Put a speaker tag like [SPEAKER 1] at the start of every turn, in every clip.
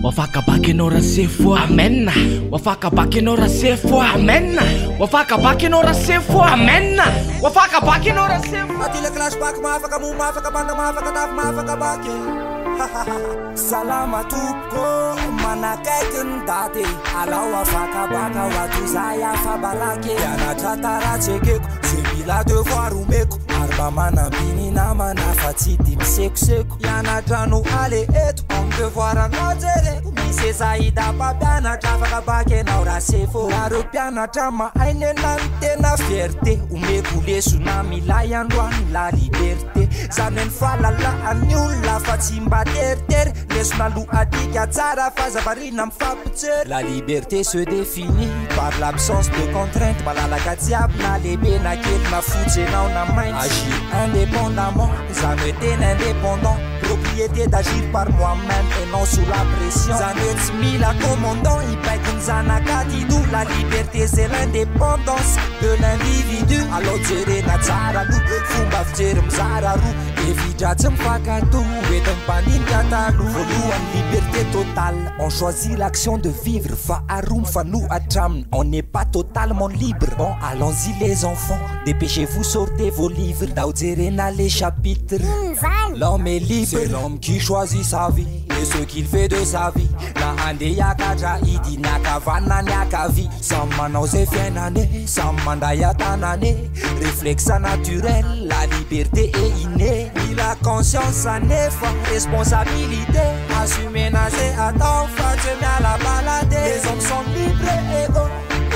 [SPEAKER 1] wafakabaka ianao rasefo amen, wafakabaka ianao rasefo amen, wafakabaka ianao rasefo amen, wafakabaka ianao rasefo.
[SPEAKER 2] Atile clash back mafaka mu mafaka banda mafaka taf mafaka bake. Salama tuko manakaikin date ala wafakabaka watu saya fabarake yana chatara chekeko sebila devoir umeko arba mana bini na mana fatiti mseko yana trano ale eto on devoir anojere mise saida babana trafakabake na urasefo aro piana trama aine nante na fierté umeko le tsunami la yandwani la liberté zanen falala anyula fatsimba terre laisse-moi loup adika tsara fazavarina mfapitser. La liberté se définit par l'absence de contraintes. Malalaka diable na lebe na kel na foutse na on a main. Agir indépendamment, ça me donne indépendant. Propriété d'agir par moi-même et non sous la pression. Zanet mila commandant, il paye comme Zanakati. D'où la liberté c'est l'indépendance de l'individu. Alors jere na tsara lu, fumba fjere mzararu. Evija tsemfakatu, wedem pandin katalu. En liberté totale, on choisit l'action de vivre. Fa'arum fanou atram, on n'est pas totalement libre. Bon, allons-y les enfants, dépêchez-vous, sortez vos livres. Daudjerena les chapitres. L'homme est libre, c'est l'homme qui choisit sa vie et ce qu'il fait de sa vie. Na ande yakaja idi nakavana nyakavi. Samana osefienane, samanda yatanane. Réflexe naturel, la liberté est innée. Et la conscience en effort, responsabilité. Assumer nager à temps, fatiguer à la balade. Les hommes sont libres et égaux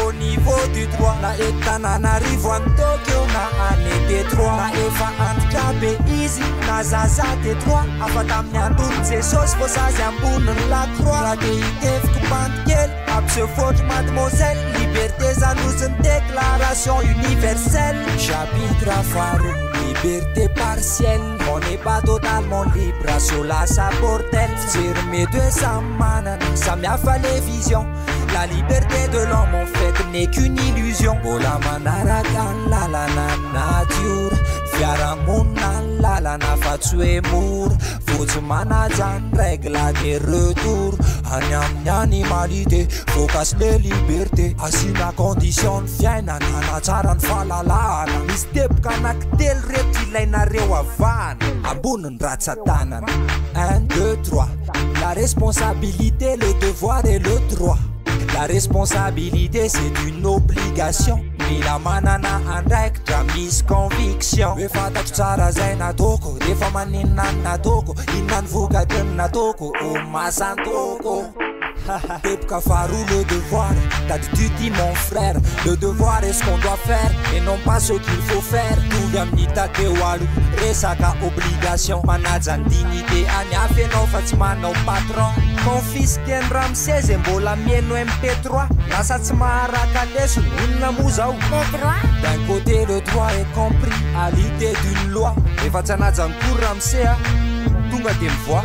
[SPEAKER 2] au niveau du droit. La etana n'arrive en Tokyo, na ane Détroit. Na efa handicapé easy, na zaza Détroit. Afatam nyandoun se sos, fosa zamboun la croix. La déité fkupant kel, abse faute mademoiselle. Liberté ça nous une déclaration universelle. Chapitre à phare, liberté partielle. On n'est pas totalement libre, sola sa portelle. Sur mes deux samanas, ça m'a fallu vision. La liberté de l'homme en fait n'est qu'une illusion. Ola manarakan la la na nature. Fiara mona la la na fatue mour. Faut manajan règle des retours. Animalité, faut casse les libertés. Asina condition fiena na charan falala. Mistep kanak tel reptile na rewa van. Abun ratsatanan. 1, 2, 3. La responsabilité, le devoir et le droit. La responsabilité c'est une obligation. Mila manana andek tramis conviction. Wefata tsara zaina toko, defa manina na toko, inan vuga na toko, o masantoko. Pepka farou le devoir, t'as tu dis mon frère, le devoir est ce qu'on doit faire et non pas ce qu'il faut faire. Tougamnita te walu, resaka obligation, manazan dignité, anya fait non fatima non patron. Mon fils Ken Ramsès mbola mieno MP3, nasatsmara kalesu nuna muzau. D'un côté le droit est compris à l'idée d'une loi, et vatsanazan pour Ramsès. Bon,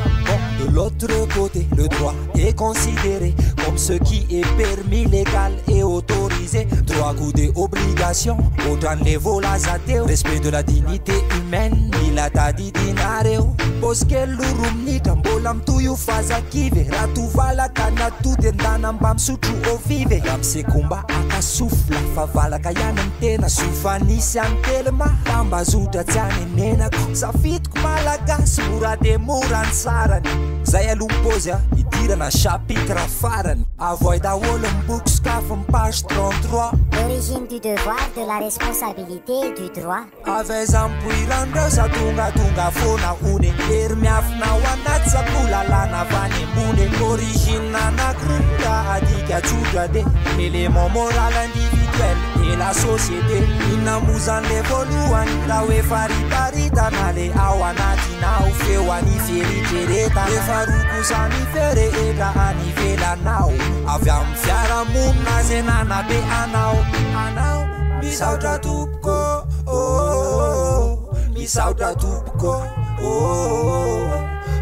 [SPEAKER 2] de l'autre côté, le droit est considéré comme ce qui est permis, légal et autorisé. Droit ou des obligations, autant les volazateo. Respect de la dignité humaine, il a dit dinareo. Boske lurum ni tambolam tuyu faza kive. Ratuvala kana tutendanam bam sutu o vive. Ramse kumba aka souffla favala kayanam tena sufani santelma. Tamba zuta tane nena safit kumalaga surade muran saran. Zaya lumposia, itira na chapitre farani. Avoid da wolum books kafum page 33.
[SPEAKER 3] L'origine du devoir, de la responsabilité et du droit.
[SPEAKER 2] Avezam puirando sa tunga fona une. Ermiaf na wanat sa pula lana vane mune. L'origine na kruya adika chugade. L'élément moral individuel et la société. Inamuzan l'évoluan, la wefari parita na le awanati na ufewani feri tereta. Le faruku sani fere ega anivela nao. Aviam fiara muna zenana be anao. Anao, misautra tupko, oh, misautra tupko, oh,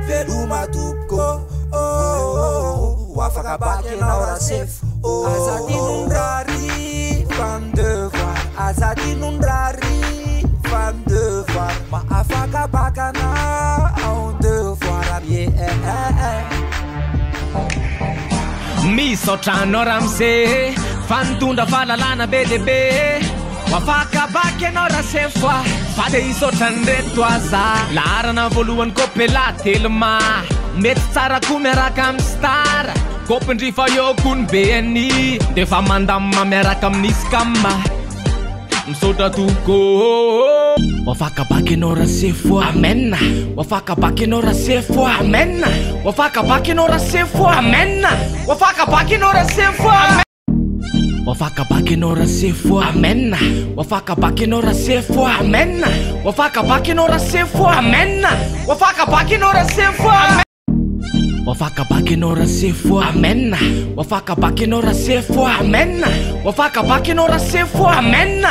[SPEAKER 2] veluma tupko, oh, wafakabake na ora safe, oh, azadi nundrari, fan devoir, azadi nundrari, fan devoir, ma afakabaka na on devoir, bien,
[SPEAKER 1] misaotrano ramse fanitondra fahalalana be deabe mafakabaky anao rasefoa fa te hisaotrany reto aza laharana voalohany kopela telma mety tsara koa miaraka amin'ny star kopindrifa eo kony be any defa mandamma miaraka amin'isy kamma misaotra toko wafakabaky anao rasefoa amen wafakabaky anao rasefoa amen wafakabaky anao rasefoa amen wafakabaky anao rasefoa wafakabaky anao rasefoa amen wafakabaky anao rasefoa amen wafakabaky anao rasefoa amen wafakabaky anao rasefoa wafakabaky anao rasefoa amen wafakabaky anao rasefoa amen wafakabaky anao rasefoa amen